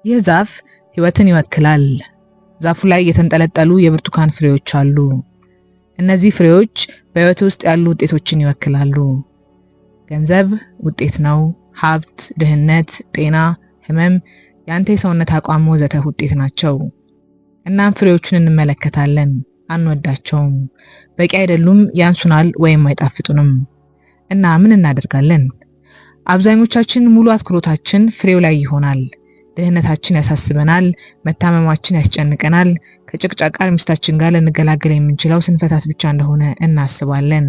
ይህ ዛፍ ህይወትን ይወክላል። ዛፉ ላይ የተንጠለጠሉ የብርቱካን ፍሬዎች አሉ። እነዚህ ፍሬዎች በህይወት ውስጥ ያሉ ውጤቶችን ይወክላሉ። ገንዘብ ውጤት ነው። ሀብት፣ ድህነት፣ ጤና፣ ህመም፣ ያንተ የሰውነት አቋም ወዘተ ውጤት ናቸው። እናም ፍሬዎቹን እንመለከታለን፣ አንወዳቸውም፣ በቂ አይደሉም፣ ያንሱናል ወይም አይጣፍጡንም። እና ምን እናደርጋለን? አብዛኞቻችን ሙሉ አትኩሮታችን ፍሬው ላይ ይሆናል። ድህነታችን ያሳስበናል፣ መታመማችን ያስጨንቀናል፣ ከጭቅጫቃ ሚስታችን ጋር ልንገላገል የምንችለው ስንፈታት ብቻ እንደሆነ እናስባለን።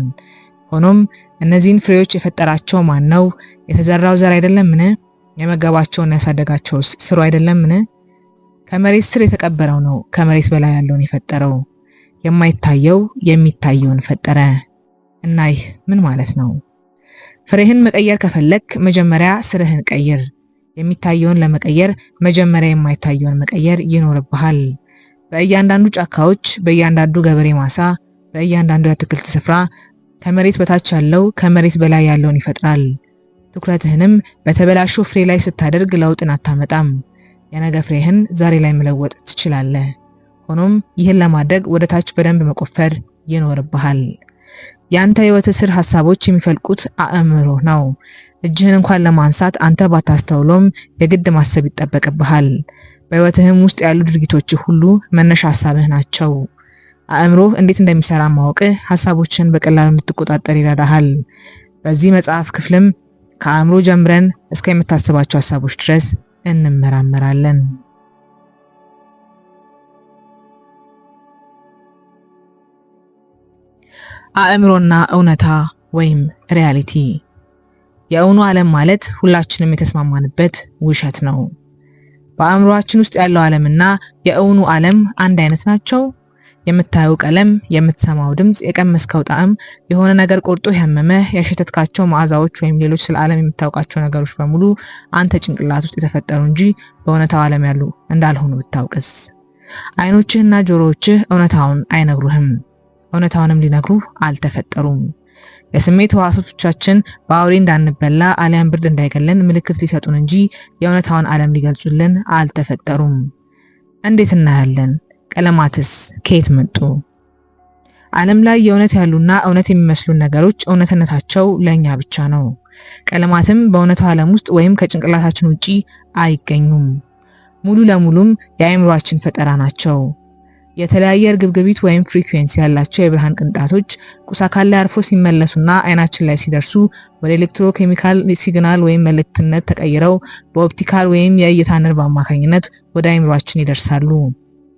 ሆኖም እነዚህን ፍሬዎች የፈጠራቸው ማን ነው? የተዘራው ዘር አይደለምን? የመገባቸውና ያሳደጋቸውስ ስሩ አይደለምን? ከመሬት ስር የተቀበረው ነው ከመሬት በላይ ያለውን የፈጠረው። የማይታየው የሚታየውን ፈጠረ። እና ይህ ምን ማለት ነው? ፍሬህን መቀየር ከፈለክ መጀመሪያ ስርህን ቀይር። የሚታየውን ለመቀየር መጀመሪያ የማይታየውን መቀየር ይኖርብሃል። በእያንዳንዱ ጫካዎች፣ በእያንዳንዱ ገበሬ ማሳ፣ በእያንዳንዱ የአትክልት ስፍራ ከመሬት በታች ያለው ከመሬት በላይ ያለውን ይፈጥራል። ትኩረትህንም በተበላሸው ፍሬ ላይ ስታደርግ ለውጥን አታመጣም። የነገ ፍሬህን ዛሬ ላይ መለወጥ ትችላለህ። ሆኖም ይህን ለማድረግ ወደ ታች በደንብ መቆፈር ይኖርብሃል። ያንተ የህይወት ስር ሐሳቦች የሚፈልቁት አእምሮ ነው። እጅህን እንኳን ለማንሳት አንተ ባታስተውሎም የግድ ማሰብ ይጠበቅብሃል። በህይወትህም ውስጥ ያሉ ድርጊቶች ሁሉ መነሻ ሐሳብህ ናቸው። አእምሮ እንዴት እንደሚሰራ ማወቅህ ሐሳቦችን በቀላሉ እንድትቆጣጠር ይረዳሃል። በዚህ መጽሐፍ ክፍልም ከአእምሮ ጀምረን እስከ የምታስባቸው ሐሳቦች ድረስ እንመራመራለን። አእምሮና እውነታ ወይም ሪያሊቲ። የእውኑ ዓለም ማለት ሁላችንም የተስማማንበት ውሸት ነው። በአእምሮአችን ውስጥ ያለው ዓለምና የእውኑ ዓለም አንድ አይነት ናቸው? የምታየው ቀለም፣ የምትሰማው ድምጽ፣ የቀመስከው ጣዕም፣ የሆነ ነገር ቆርጦ ያመመህ፣ ያሸተትካቸው መዓዛዎች ወይም ሌሎች ስለ ዓለም የምታውቃቸው ነገሮች በሙሉ አንተ ጭንቅላት ውስጥ የተፈጠሩ እንጂ በእውነታው ዓለም ያሉ እንዳልሆኑ ብታውቅስ? አይኖችህና ጆሮዎችህ እውነታውን አይነግሩህም። እውነታውንም ሊነግሩህ አልተፈጠሩም። የስሜት ህዋሶቻችን በአውሬ እንዳንበላ አሊያም ብርድ እንዳይገለን ምልክት ሊሰጡን እንጂ የእውነታውን ዓለም ሊገልጹልን አልተፈጠሩም። እንዴት እናያለን? ቀለማትስ ከየት መጡ? ዓለም ላይ የእውነት ያሉና እውነት የሚመስሉን ነገሮች እውነትነታቸው ለኛ ብቻ ነው። ቀለማትም በእውነታው ዓለም ውስጥ ወይም ከጭንቅላታችን ውጪ አይገኙም። ሙሉ ለሙሉም የአእምሮአችን ፈጠራ ናቸው። የተለያየ እርግብግቢት ወይም ፍሪኩዌንሲ ያላቸው የብርሃን ቅንጣቶች ቁስ አካል ላይ አርፎ ሲመለሱና አይናችን ላይ ሲደርሱ ወደ ኤሌክትሮኬሚካል ሲግናል ወይም መልእክትነት ተቀይረው በኦፕቲካል ወይም የእይታ ነርቭ አማካኝነት ወደ አእምሮአችን ይደርሳሉ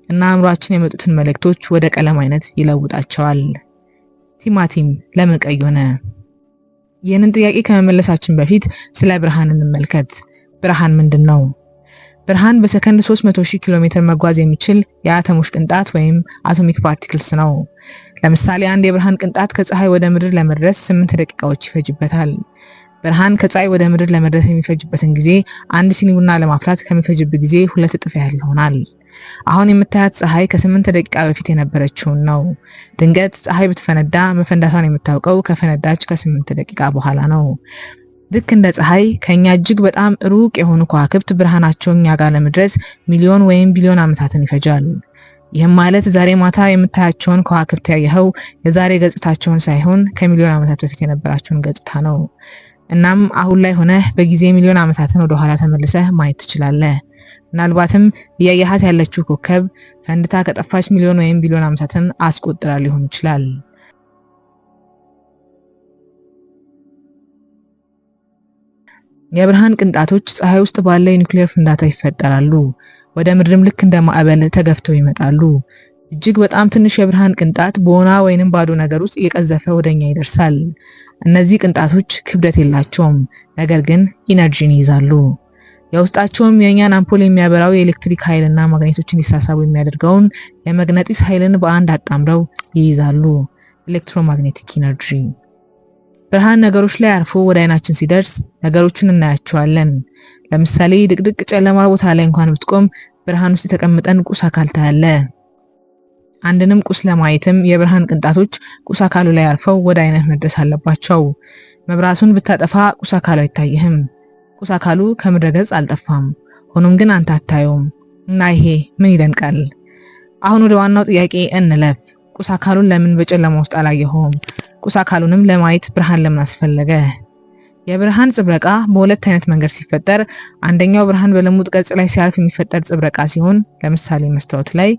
እና አእምሮአችን የመጡትን መልእክቶች ወደ ቀለም አይነት ይለውጣቸዋል። ቲማቲም ለምን ቀይ ሆነ? ይህንን ጥያቄ ከመመለሳችን በፊት ስለ ብርሃን እንመልከት። ብርሃን ምንድን ነው? ብርሃን በሰከንድ 300,000 ኪሎ ሜትር መጓዝ የሚችል የአተሞች ቅንጣት ወይም አቶሚክ ፓርቲክልስ ነው። ለምሳሌ አንድ የብርሃን ቅንጣት ከፀሐይ ወደ ምድር ለመድረስ 8 ደቂቃዎች ይፈጅበታል። ብርሃን ከፀሐይ ወደ ምድር ለመድረስ የሚፈጅበትን ጊዜ አንድ ሲኒ ቡና ለማፍላት ከሚፈጅበት ጊዜ 2 እጥፍ ያህል ይሆናል። አሁን የምታያት ፀሐይ ከ8 ደቂቃ በፊት የነበረችውን ነው። ድንገት ፀሐይ ብትፈነዳ መፈንዳቷን የምታውቀው ከፈነዳች ከ8 ደቂቃ በኋላ ነው። ልክ እንደ ፀሐይ ከኛ እጅግ በጣም ሩቅ የሆኑ ከዋክብት ብርሃናቸው እኛ ጋር ለመድረስ ሚሊዮን ወይም ቢሊዮን ዓመታትን ይፈጃል። ይህም ማለት ዛሬ ማታ የምታያቸውን ከዋክብት ያየኸው የዛሬ ገጽታቸውን ሳይሆን ከሚሊዮን ዓመታት በፊት የነበራቸውን ገጽታ ነው። እናም አሁን ላይ ሆነህ በጊዜ ሚሊዮን ዓመታትን ወደ ኋላ ተመልሰህ ማየት ትችላለህ። ምናልባትም እያየሃት ያለችው ኮከብ ፈንድታ ከጠፋች ሚሊዮን ወይም ቢሊዮን ዓመታትን አስቆጥራ ሊሆን ይችላል። የብርሃን ቅንጣቶች ፀሐይ ውስጥ ባለ የኒውክሌር ፍንዳታ ይፈጠራሉ። ወደ ምድርም ልክ እንደ ማዕበል ተገፍተው ይመጣሉ። እጅግ በጣም ትንሽ የብርሃን ቅንጣት በሆነ ወይንም ባዶ ነገር ውስጥ እየቀዘፈ ወደኛ ይደርሳል። እነዚህ ቅንጣቶች ክብደት የላቸውም፣ ነገር ግን ኢነርጂን ይይዛሉ። የውስጣቸውም የኛን አምፖል የሚያበራው የኤሌክትሪክ ኃይልና ማግኔቶችን እንዲሳሳቡ የሚያደርገውን የመግነጢስ ኃይልን በአንድ አጣምረው ይይዛሉ። ኤሌክትሮማግኔቲክ ኢነርጂ። ብርሃን ነገሮች ላይ አርፎ ወደ አይናችን ሲደርስ ነገሮችን እናያቸዋለን። ለምሳሌ ድቅድቅ ጨለማ ቦታ ላይ እንኳን ብትቆም ብርሃን ውስጥ የተቀመጠን ቁስ አካል ታያለህ። አንድንም ቁስ ለማየትም የብርሃን ቅንጣቶች ቁስ አካሉ ላይ አርፈው ወደ አይንህ መድረስ አለባቸው። መብራቱን ብታጠፋ ቁስ አካሉ አይታይህም። ቁስ አካሉ ከምድረ ገጽ አልጠፋም። ሆኖም ግን አንተ አታየውም። እና ይሄ ምን ይደንቃል? አሁን ወደ ዋናው ጥያቄ እንለፍ። ቁስ አካሉን ለምን በጨለማ ውስጥ አላየኸውም? ቁስ አካሉንም ለማየት ብርሃን ለምን አስፈለገ? የብርሃን ጽብረቃ በሁለት አይነት መንገድ ሲፈጠር፣ አንደኛው ብርሃን በልሙጥ ገጽ ላይ ሲያርፍ የሚፈጠር ጽብረቃ ሲሆን ለምሳሌ መስታወት ላይ፣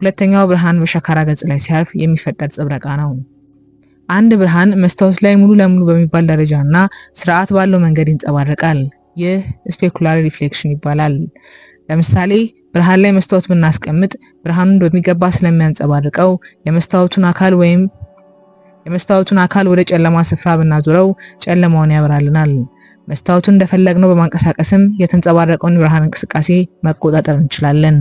ሁለተኛው ብርሃን በሸካራ ገጽ ላይ ሲያርፍ የሚፈጠር ጽብረቃ ነው። አንድ ብርሃን መስታወት ላይ ሙሉ ለሙሉ በሚባል ደረጃና ስርዓት ባለው መንገድ ይንጸባረቃል። ይህ ስፔኩላር ሪፍሌክሽን ይባላል። ለምሳሌ ብርሃን ላይ መስታወት ብናስቀምጥ ብርሃኑን በሚገባ ስለሚያንጸባርቀው የመስታወቱን አካል ወደ ጨለማ ስፍራ ብናዞረው ጨለማውን ያበራልናል። መስታወቱን እንደፈለግነው በማንቀሳቀስም የተንጸባረቀውን ብርሃን እንቅስቃሴ መቆጣጠር እንችላለን።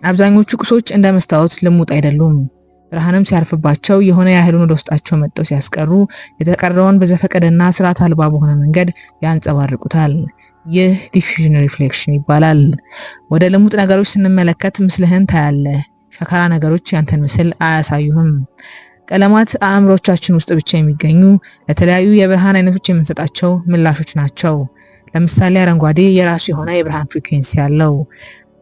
አብዛኞቹ ቁሶች እንደ መስታወት ልሙጥ አይደሉም። ብርሃንም ሲያርፍባቸው የሆነ ያህሉን ወደ ውስጣቸው መጥተው ሲያስቀሩ የተቀረውን በዘፈቀደና ስርዓት አልባ በሆነ መንገድ ያንጸባርቁታል። ይህ ዲፊዥን ሪፍሌክሽን ይባላል። ወደ ልሙጥ ነገሮች ስንመለከት ምስልህን ታያለህ። ሸካራ ነገሮች ያንተን ምስል አያሳዩህም። ቀለማት አእምሮቻችን ውስጥ ብቻ የሚገኙ ለተለያዩ የብርሃን አይነቶች የምንሰጣቸው ምላሾች ናቸው። ለምሳሌ አረንጓዴ የራሱ የሆነ የብርሃን ፍሪኩዌንሲ አለው።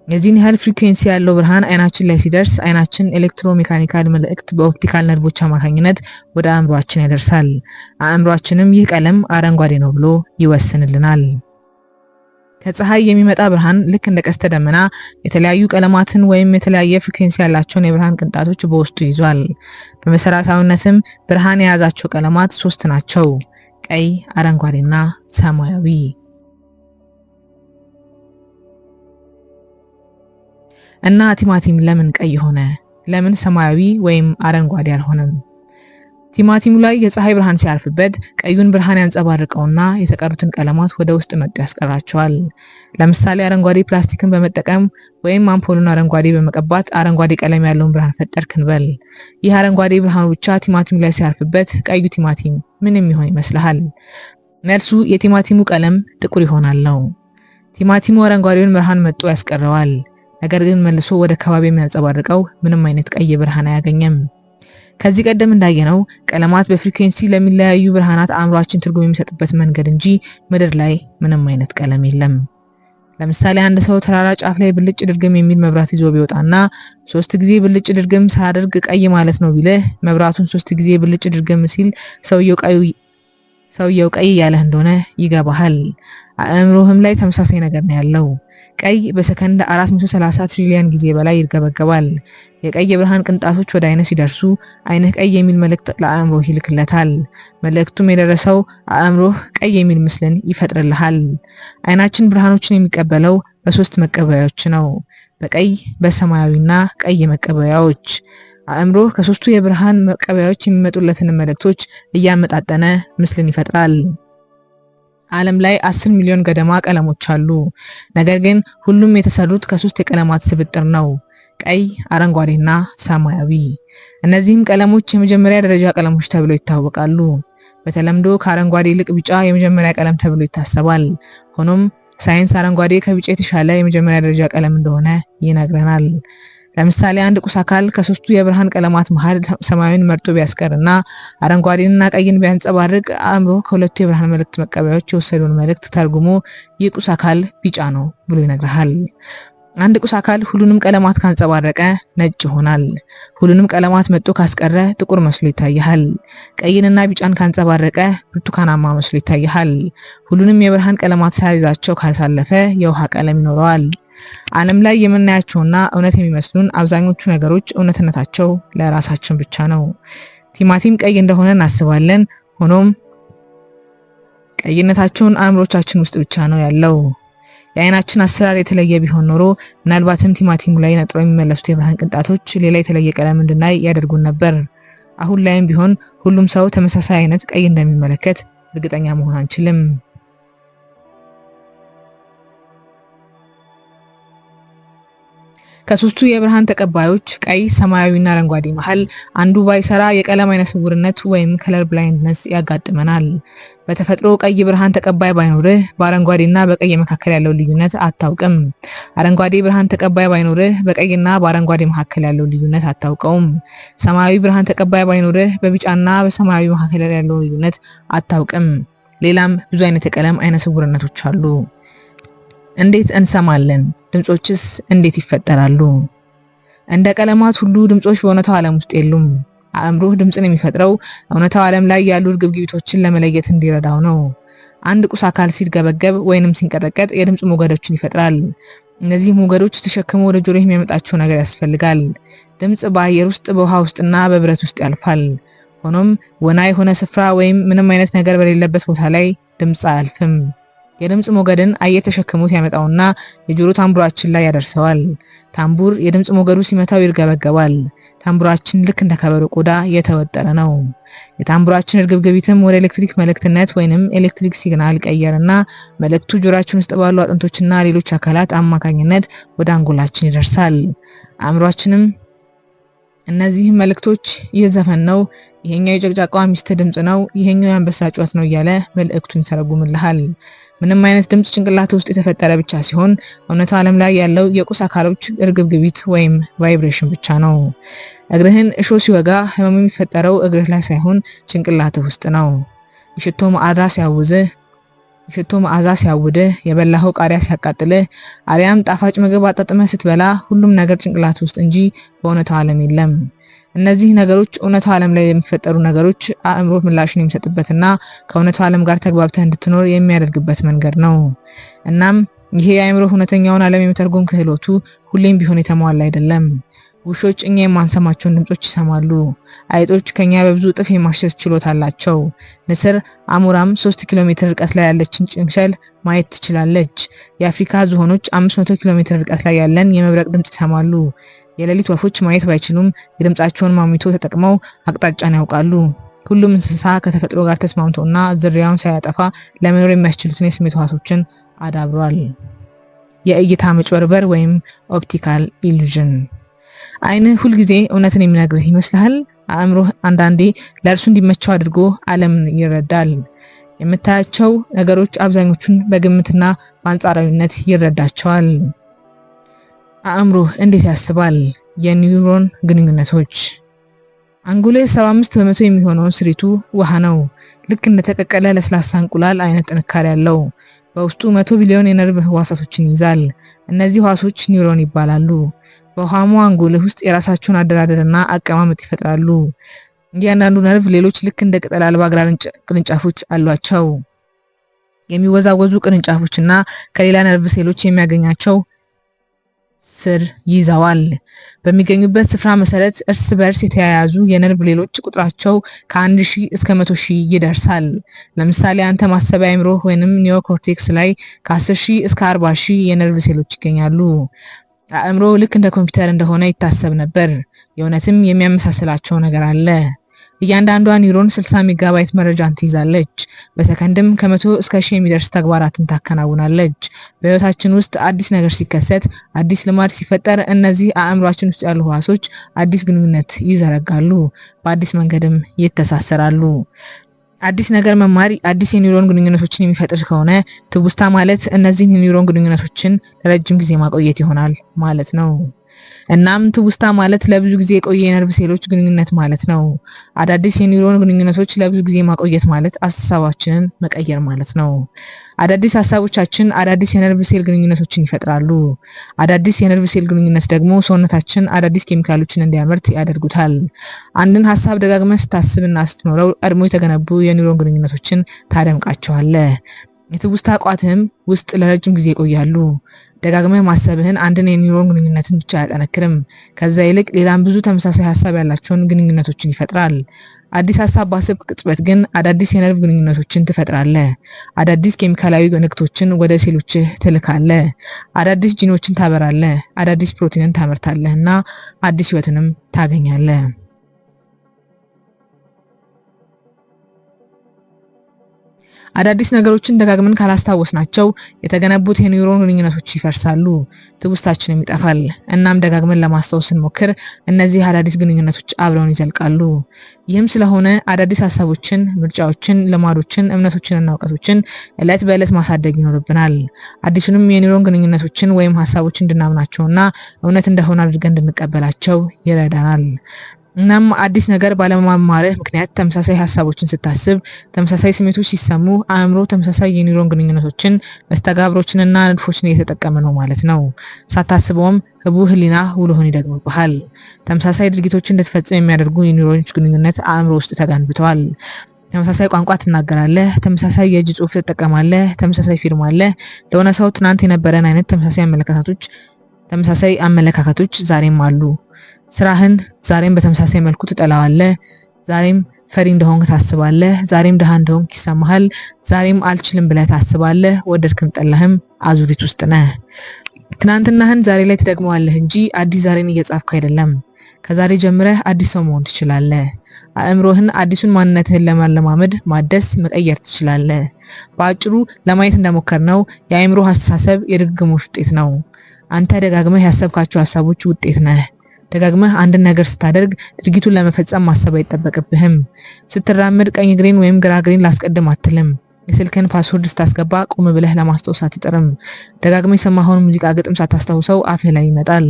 የዚህን ያህል ፍሪኩዌንሲ ያለው ብርሃን አይናችን ላይ ሲደርስ አይናችን ኤሌክትሮሜካኒካል መልእክት በኦፕቲካል ነርቮች አማካኝነት ወደ አእምሮአችን ያደርሳል። አእምሮአችንም ይህ ቀለም አረንጓዴ ነው ብሎ ይወስንልናል። ከፀሐይ የሚመጣ ብርሃን ልክ እንደ ቀስተ ደመና የተለያዩ ቀለማትን ወይም የተለያየ ፍሪኩዌንሲ ያላቸውን የብርሃን ቅንጣቶች በውስጡ ይዟል። በመሰረታዊነትም ብርሃን የያዛቸው ቀለማት 3 ናቸው፤ ቀይ፣ አረንጓዴና ሰማያዊ። እና ቲማቲም ለምን ቀይ ሆነ? ለምን ሰማያዊ ወይም አረንጓዴ አልሆነም? ቲማቲሙ ላይ የፀሐይ ብርሃን ሲያርፍበት ቀዩን ብርሃን ያንጸባርቀውና የተቀሩትን ቀለማት ወደ ውስጥ መጥቶ ያስቀራቸዋል። ለምሳሌ አረንጓዴ ፕላስቲክን በመጠቀም ወይም አምፖሉን አረንጓዴ በመቀባት አረንጓዴ ቀለም ያለውን ብርሃን ፈጠርክ እንበል። ይህ አረንጓዴ ብርሃኑ ብቻ ቲማቲሙ ላይ ሲያርፍበት ቀዩ ቲማቲም ምን የሚሆን ይመስልሃል? መልሱ የቲማቲሙ ቀለም ጥቁር ይሆናል ነው። ቲማቲሙ አረንጓዴውን ብርሃን መጥቶ ያስቀረዋል። ነገር ግን መልሶ ወደ ከባቢ የሚያንጸባርቀው ምንም አይነት ቀይ ብርሃን አያገኘም። ከዚህ ቀደም እንዳየነው ቀለማት በፍሪኩዌንሲ ለሚለያዩ ብርሃናት አእምሮአችን ትርጉም የሚሰጥበት መንገድ እንጂ ምድር ላይ ምንም አይነት ቀለም የለም። ለምሳሌ አንድ ሰው ተራራ ጫፍ ላይ ብልጭ ድርግም የሚል መብራት ይዞ ቢወጣና 3 ጊዜ ብልጭ ድርግም ሳያደርግ ቀይ ማለት ነው ቢልህ መብራቱን 3 ጊዜ ብልጭ ድርግም ሲል ሰውየው ቀይ ያለህ እንደሆነ ይገባሃል። አእምሮህም ላይ ተመሳሳይ ነገር ነው ያለው። ቀይ በሰከንድ 430 ትሪሊየን ጊዜ በላይ ይርገበገባል። የቀይ ብርሃን ቅንጣቶች ወደ አይነ ሲደርሱ አይንህ ቀይ የሚል መልእክት ለአእምሮህ ይልክለታል። መልእክቱም የደረሰው አእምሮህ ቀይ የሚል ምስልን ይፈጥርልሃል። አይናችን ብርሃኖችን የሚቀበለው በ3 መቀበያዎች ነው፤ በቀይ፣ በሰማያዊና ቀይ መቀበያዎች። አእምሮህ ከ3ቱ የብርሃን መቀበያዎች የሚመጡለትን መልእክቶች እያመጣጠነ ምስልን ይፈጥራል። ዓለም ላይ 10 ሚሊዮን ገደማ ቀለሞች አሉ። ነገር ግን ሁሉም የተሰሩት ከ3 የቀለማት ስብጥር ነው፤ ቀይ፣ አረንጓዴና ሰማያዊ። እነዚህም ቀለሞች የመጀመሪያ ደረጃ ቀለሞች ተብለው ይታወቃሉ። በተለምዶ ከአረንጓዴ ይልቅ ቢጫ የመጀመሪያ ቀለም ተብሎ ይታሰባል። ሆኖም ሳይንስ አረንጓዴ ከቢጫ የተሻለ የመጀመሪያ ደረጃ ቀለም እንደሆነ ይነግረናል። ለምሳሌ አንድ ቁስ አካል ከ3ቱ የብርሃን ቀለማት መሃል ሰማያዊን መርጦ ቢያስቀርና አረንጓዴንና ቀይን ቢያንጸባርቅ አእምሮ ከሁለቱ የብርሃን መልእክት መቀበያዎች የወሰደውን መልእክት ተርጉሞ ይህ ቁስ አካል ቢጫ ነው ብሎ ይነግርሃል። አንድ ቁስ አካል ሁሉንም ቀለማት ካንጸባረቀ ነጭ ይሆናል። ሁሉንም ቀለማት መጥቶ ካስቀረ ጥቁር መስሎ ይታያል። ቀይንና ቢጫን ካንጸባረቀ ብርቱካናማ መስሎ ይታያል። ሁሉንም የብርሃን ቀለማት ሳይዛቸው ካሳለፈ የውሃ ቀለም ይኖረዋል። ዓለም ላይ የምናያቸውና እውነት የሚመስሉን አብዛኞቹ ነገሮች እውነትነታቸው ለራሳችን ብቻ ነው። ቲማቲም ቀይ እንደሆነ እናስባለን። ሆኖም ቀይነታቸውን አእምሮቻችን ውስጥ ብቻ ነው ያለው። የአይናችን አሰራር የተለየ ቢሆን ኖሮ ምናልባትም ቲማቲሙ ላይ ነጥረው የሚመለሱት የብርሃን ቅንጣቶች ሌላ የተለየ ቀለም እንድናይ ያደርጉን ነበር። አሁን ላይም ቢሆን ሁሉም ሰው ተመሳሳይ አይነት ቀይ እንደሚመለከት እርግጠኛ መሆን አንችልም። ከ3ቱ የብርሃን ተቀባዮች ቀይ፣ ሰማያዊና አረንጓዴ መሃል አንዱ ባይሰራ የቀለም አይነ ስውርነት ወይም ከለር ብላይንድነስ ያጋጥመናል። በተፈጥሮ ቀይ ብርሃን ተቀባይ ባይኖርህ በአረንጓዴና በቀይ መካከል ያለው ልዩነት አታውቅም። አረንጓዴ ብርሃን ተቀባይ ባይኖርህ በቀይና በአረንጓዴ መካከል ያለው ልዩነት አታውቀውም። ሰማያዊ ብርሃን ተቀባይ ባይኖርህ በቢጫና በሰማያዊ መካከል ያለው ልዩነት አታውቅም። ሌላም ብዙ አይነት የቀለም አይነ ስውርነቶች አሉ። እንዴት እንሰማለን? ድምጾችስ እንዴት ይፈጠራሉ? እንደ ቀለማት ሁሉ ድምጾች በእውነታው ዓለም ውስጥ የሉም። አእምሮህ ድምጽን የሚፈጥረው እውነታው ዓለም ላይ ያሉ ግብግቢቶችን ለመለየት እንዲረዳው ነው። አንድ ቁስ አካል ሲርገበገብ ወይንም ሲንቀጠቀጥ የድምጽ ሞገዶችን ይፈጥራል። እነዚህ ሞገዶች ተሸክመው ወደ ጆሮህ የሚያመጣቸው ነገር ያስፈልጋል። ድምጽ በአየር ውስጥ፣ በውሃ ውስጥና በብረት ውስጥ ያልፋል። ሆኖም ወና የሆነ ስፍራ ወይም ምንም አይነት ነገር በሌለበት ቦታ ላይ ድምጽ አያልፍም። የድምጽ ሞገድን አየር ተሸክሞት ያመጣውና የጆሮ ታምቡራችን ላይ ያደርሰዋል። ታምቡር የድምጽ ሞገዱ ሲመታው ይርገበገባል። ታምቡራችን ልክ እንደ ከበሮ ቆዳ የተወጠረ ነው። የታምቡራችን እርግብግቢትም ወደ ኤሌክትሪክ መልእክትነት ወይንም ኤሌክትሪክ ሲግናል ቀየርና መልእክቱ ጆሮአችን ውስጥ ባሉ አጥንቶችና ሌሎች አካላት አማካኝነት ወደ አንጎላችን ይደርሳል። አእምሮአችንም እነዚህ መልእክቶች ይህ ዘፈን ነው፣ ይሄኛው የጨቅጫቃዋ ሚስት ድምጽ ነው፣ ይሄኛው የአንበሳ ጩኸት ነው እያለ መልእክቱን ይተረጉምልሃል። ምንም አይነት ድምጽ ጭንቅላት ውስጥ የተፈጠረ ብቻ ሲሆን እውነታው ዓለም ላይ ያለው የቁስ አካሎች እርግብግቢት ወይም ቫይብሬሽን ብቻ ነው። እግርህን እሾህ ሲወጋ ህመሙ የሚፈጠረው እግርህ ላይ ሳይሆን ጭንቅላትህ ውስጥ ነው። የሽቶ መዓዛ ሲያውድህ፣ የበላኸው ቃሪያ ሲያቃጥልህ፣ አሊያም ጣፋጭ ምግብ አጣጥመህ ስትበላ ሁሉም ነገር ጭንቅላት ውስጥ እንጂ በእውነታው ዓለም የለም። እነዚህ ነገሮች እውነታው ዓለም ላይ የሚፈጠሩ ነገሮች አእምሮ ምላሽን የሚሰጥበትና ከእውነታው ዓለም ጋር ተግባብተህ እንድትኖር የሚያደርግበት መንገድ ነው። እናም ይሄ የአእምሮ እውነተኛውን ዓለም የመተርጎም ክህሎቱ ሁሌም ቢሆን የተሟላ አይደለም። ውሾች እኛ የማንሰማቸውን ድምጾች ይሰማሉ። አይጦች ከኛ በብዙ እጥፍ የማሸት ችሎታ አላቸው። ንስር አሞራም 3 ኪሎ ሜትር ርቀት ላይ ያለችን ጭንሸል ማየት ትችላለች። የአፍሪካ ዝሆኖች 500 ኪሎ ሜትር ርቀት ላይ ያለን የመብረቅ ድምጽ ይሰማሉ። የሌሊት ወፎች ማየት ባይችሉም የድምጻቸውን ማሚቶ ተጠቅመው አቅጣጫን ያውቃሉ። ሁሉም እንስሳ ከተፈጥሮ ጋር ተስማምቶና ዝርያውን ሳያጠፋ ለመኖር የሚያስችሉትን የስሜት ህዋሶችን አዳብሯል። የእይታ መጭበርበር ወይም ኦፕቲካል ኢሉዥን። አይንህ ሁልጊዜ እውነትን የሚነግርህ ይመስልሃል? አእምሮህ አንዳንዴ ለእርሱ እንዲመቸው አድርጎ ዓለምን ይረዳል። የምታያቸው ነገሮች አብዛኞቹን በግምትና በአንጻራዊነት ይረዳቸዋል። አእምሮህ እንዴት ያስባል? የኒውሮን ግንኙነቶች። አንጎልህ 75% የሚሆነውን ስሪቱ ውሃ ነው። ልክ እንደተቀቀለ ለስላሳ እንቁላል አይነት ጥንካሬ ያለው። በውስጡ 100 ቢሊዮን የነርቭ ህዋሳቶችን ይይዛል። እነዚህ ህዋሶች ኒውሮን ይባላሉ። በውሃማው አንጎልህ ውስጥ የራሳቸውን አደራደርና አቀማመጥ ይፈጥራሉ። እያንዳንዱ ነርቭ ሌሎች ልክ እንደ ቅጠል አልባ ግራር ቅርንጫፎች አሏቸው። የሚወዛወዙ ቅርንጫፎችና ከሌላ ነርቭ ሴሎች የሚያገኛቸው ስር ይዘዋል። በሚገኙበት ስፍራ መሰረት እርስ በርስ የተያያዙ የነርቭ ሌሎች ቁጥራቸው ከ1000 እስከ 100,000 ይደርሳል። ለምሳሌ አንተ ማሰቢያ አእምሮህ ወይንም ኒዮኮርቴክስ ላይ ከ10,000 እስከ 40,000 የነርቭ ሴሎች ይገኛሉ። አእምሮ ልክ እንደ ኮምፒውተር እንደሆነ ይታሰብ ነበር። የእውነትም የሚያመሳስላቸው ነገር አለ። እያንዳንዷ ኒውሮን 60 ሜጋባይት መረጃን ትይዛለች። በሰከንድም ከ100 እስከ 1000 የሚደርስ ተግባራትን ታከናውናለች። በህይወታችን ውስጥ አዲስ ነገር ሲከሰት፣ አዲስ ልማድ ሲፈጠር እነዚህ አእምሯችን ውስጥ ያሉ ህዋሶች አዲስ ግንኙነት ይዘረጋሉ፣ በአዲስ መንገድም ይተሳሰራሉ። አዲስ ነገር መማር አዲስ የኒውሮን ግንኙነቶችን የሚፈጥር ከሆነ ትውስታ ማለት እነዚህን የኒውሮን ግንኙነቶችን ለረጅም ጊዜ ማቆየት ይሆናል ማለት ነው። እናም ትውስታ ማለት ለብዙ ጊዜ የቆየ የነርቭ ሴሎች ግንኙነት ማለት ነው። አዳዲስ የኒውሮን ግንኙነቶች ለብዙ ጊዜ ማቆየት ማለት አስተሳሰባችንን መቀየር ማለት ነው። አዳዲስ ሀሳቦቻችን አዳዲስ የነርቭ ሴል ግንኙነቶችን ይፈጥራሉ። አዳዲስ የነርቭ ሴል ግንኙነት ደግሞ ሰውነታችን አዳዲስ ኬሚካሎችን እንዲያመርት ያደርጉታል። አንድን ሀሳብ ደጋግመህ ስታስብና ስትኖረው ቀድሞ የተገነቡ የኒውሮን ግንኙነቶችን ታደምቃቸዋለህ። የትውስታ ቋትህም ውስጥ ለረጅም ጊዜ ይቆያሉ። ደጋግመህ ማሰብህን አንድን የኒውሮን ግንኙነትን ብቻ አያጠነክርም። ከዛ ይልቅ ሌላም ብዙ ተመሳሳይ ሀሳብ ያላቸውን ግንኙነቶችን ይፈጥራል። አዲስ ሀሳብ ባሰብክ ቅጽበት ግን አዳዲስ የነርቭ ግንኙነቶችን ትፈጥራለህ። አዳዲስ ኬሚካላዊ ንክቶችን ወደ ሴሎችህ ትልካለህ። አዳዲስ ጂኖችን ታበራለህ። አዳዲስ ፕሮቲንን ታመርታለህ እና አዲስ ህይወትንም ታገኛለህ። አዳዲስ ነገሮችን ደጋግመን ካላስታወስናቸው የተገነቡት የኒውሮን ግንኙነቶች ይፈርሳሉ፣ ትውስታችንም ይጠፋል። እናም ደጋግመን ለማስታወስ ስንሞክር እነዚህ አዳዲስ ግንኙነቶች አብረውን ይዘልቃሉ። ይህም ስለሆነ አዳዲስ ሀሳቦችን፣ ምርጫዎችን፣ ልማዶችን፣ እምነቶችንና እውቀቶችን ዕለት በዕለት ማሳደግ ይኖርብናል። አዲሱንም የኒውሮን ግንኙነቶችን ወይም ሀሳቦችን እንድናምናቸውና እውነት እንደሆነ አድርገን እንድንቀበላቸው ይረዳናል። እናም አዲስ ነገር ባለመማርህ ምክንያት ተመሳሳይ ሀሳቦችን ስታስብ፣ ተመሳሳይ ስሜቶች ሲሰሙ አእምሮ ተመሳሳይ የኒውሮን ግንኙነቶችን፣ መስተጋብሮችንና ንድፎችን እየተጠቀመ ነው ማለት ነው። ሳታስበውም ህቡ ህሊና ውሎህን ይደግምብሃል። ተመሳሳይ ድርጊቶችን እንድትፈጽም የሚያደርጉ የኒውሮኖች ግንኙነት አእምሮ ውስጥ ተገንብተዋል። ተመሳሳይ ቋንቋ ትናገራለህ፣ ተመሳሳይ የእጅ ጽሑፍ ትጠቀማለህ፣ ተመሳሳይ ፊልም አለ። ለሆነ ሰው ትናንት የነበረን አይነት ተመሳሳይ አመለካከቶች ዛሬም አሉ። ስራህን ዛሬም በተመሳሳይ መልኩ ትጠላዋለህ። ዛሬም ፈሪ እንደሆንክ ታስባለህ። ዛሬም ድሃ እንደሆንክ ይሰማሃል። ዛሬም አልችልም ብለህ ታስባለህ። ወደድክም ጠላህም አዙሪት ውስጥ ነህ። ትናንትናህን ዛሬ ላይ ትደግመዋለህ እንጂ አዲስ ዛሬን እየጻፍክ አይደለም። ከዛሬ ጀምረህ አዲስ ሰው መሆን ትችላለህ። አእምሮህን አዲሱን ማንነትህን ለማለማመድ ማደስ መቀየር ትችላለህ። በአጭሩ ለማየት እንደሞከርነው የአእምሮ አስተሳሰብ የድግግሞሽ ውጤት ነው። አንተ ደጋግመህ ያሰብካቸው ሀሳቦች ውጤት ነህ። ደጋግመህ አንድን ነገር ስታደርግ ድርጊቱን ለመፈጸም ማሰብ አይጠበቅብህም። ስትራመድ ቀኝ እግሬን ወይም ግራ እግሬን ላስቀድም አትልም። የስልክን ፓስወርድ ስታስገባ ቁም ብለህ ለማስታወስ አትጥርም። ደጋግመህ የሰማኸውን ሙዚቃ ግጥም ሳታስታውሰው አፍህ ላይ ይመጣል።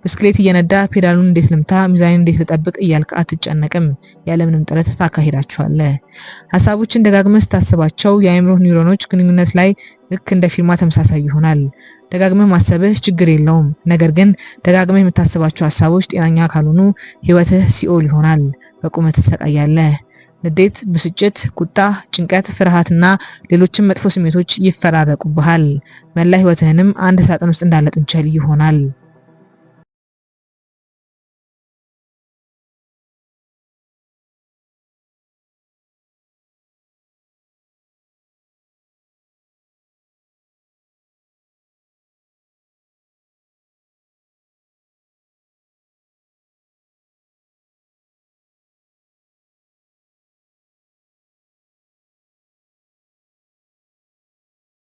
ብስክሌት እየነዳ ፔዳሉን እንዴት ልምታ፣ ሚዛኔን እንዴት ልጠብቅ እያልክ አትጨነቅም። ያለምንም ጥረት ታካሂዳቸዋለህ። ሀሳቦችን ደጋግመህ ስታስባቸው የአእምሮ ኒውሮኖች ግንኙነት ላይ ልክ እንደ ፊርማ ተመሳሳይ ይሆናል። ደጋግመህ ማሰብህ ችግር የለውም። ነገር ግን ደጋግመህ የምታስባቸው ሀሳቦች ጤናኛ ካልሆኑ ህይወትህ ሲኦል ይሆናል። በቁመት ትሰቃያለህ። ንዴት፣ ብስጭት፣ ቁጣ፣ ጭንቀት፣ ፍርሃትና ሌሎችም መጥፎ ስሜቶች ይፈራረቁብሃል። መላ ህይወትህንም አንድ ሳጥን ውስጥ እንዳለ ጥንቸል ይሆናል።